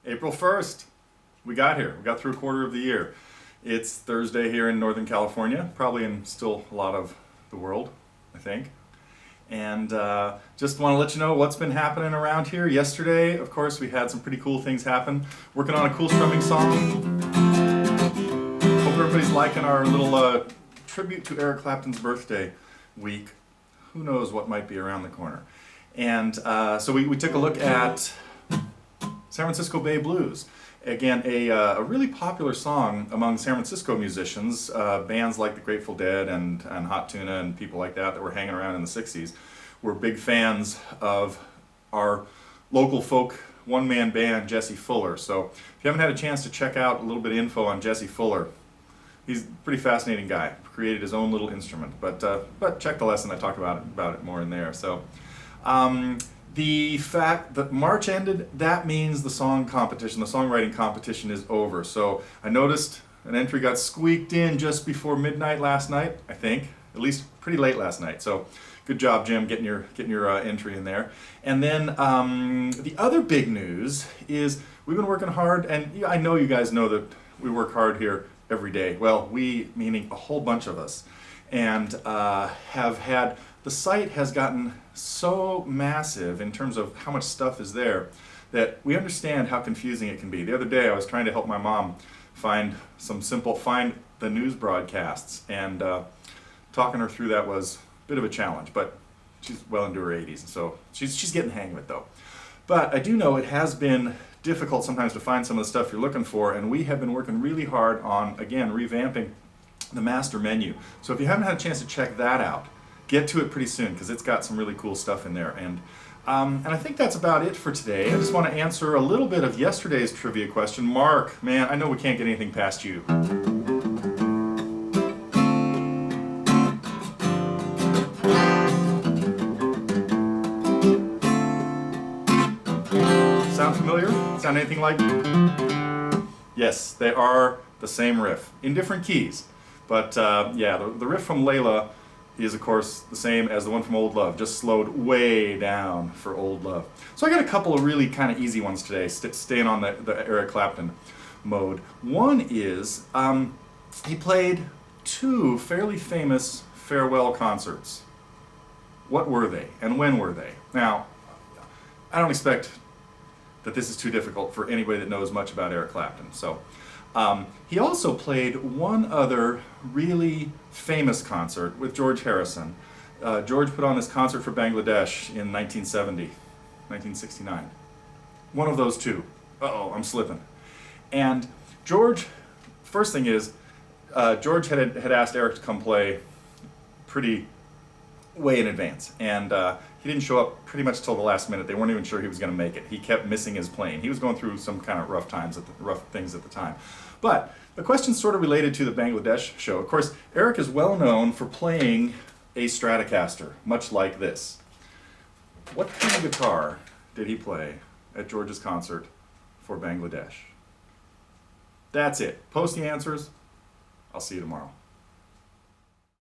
April 1st, we got here. We got through a quarter of the year. It's Thursday here in Northern California, probably in still a lot of the world, I think. And just want to let you know what's been happening around here. Yesterday, of course, we had some pretty cool things happen. Working on a cool strumming song. Hope everybody's liking our little tribute to Eric Clapton's birthday week. Who knows what might be around the corner. And so we took a look at San Francisco Bay Blues. Again, a really popular song among San Francisco musicians, bands like the Grateful Dead and Hot Tuna and people like that were hanging around in the 60s, were big fans of our local folk one-man band, Jesse Fuller. So if you haven't had a chance to check out a little bit of info on Jesse Fuller, he's a pretty fascinating guy, created his own little instrument. But check the lesson, I talk about it more in there. So. The fact that March ended, that means the song competition, the songwriting competition is over. So I noticed an entry got squeaked in just before midnight last night, I think, at least pretty late last night. So good job, Jim, getting your entry in there. And then the other big news is we've been working hard, and I know you guys know that we work hard here every day. Well, we, meaning a whole bunch of us, and have had, the site has gotten so massive in terms of how much stuff is there that we understand how confusing it can be. The other day I was trying to help my mom find the news broadcasts, and talking her through that was a bit of a challenge, but she's well into her 80s, so she's getting the hang of it though. But I do know it has been difficult sometimes to find some of the stuff you're looking for, and we have been working really hard on, again, revamping the master menu. So if you haven't had a chance to check that out, get to it pretty soon, because it's got some really cool stuff in there. And I think that's about it for today. I just want to answer a little bit of yesterday's trivia question. Mark, man, I know we can't get anything past you. Sound familiar? Sound anything like? Yes, they are the same riff, in different keys. But yeah, the riff from Layla is, of course, the same as the one from Old Love, just slowed way down for Old Love. So I got a couple of really kind of easy ones today, staying on the Eric Clapton mode. One is, he played two fairly famous farewell concerts. What were they, and when were they? Now, I don't expect that this is too difficult for anybody that knows much about Eric Clapton. So, he also played one other really famous concert with George Harrison. George put on this concert for Bangladesh in 1969. One of those two. Uh-oh, I'm slipping. And George, first thing is, George had asked Eric to come play pretty way in advance. And he didn't show up pretty much till the last minute. They weren't even sure he was going to make it. He kept missing his plane. He was going through some kind of rough things at the time. But the question's sort of related to the Bangladesh show. Of course, Eric is well known for playing a Stratocaster, much like this. What kind of guitar did he play at George's concert for Bangladesh? That's it. Post the answers. I'll see you tomorrow.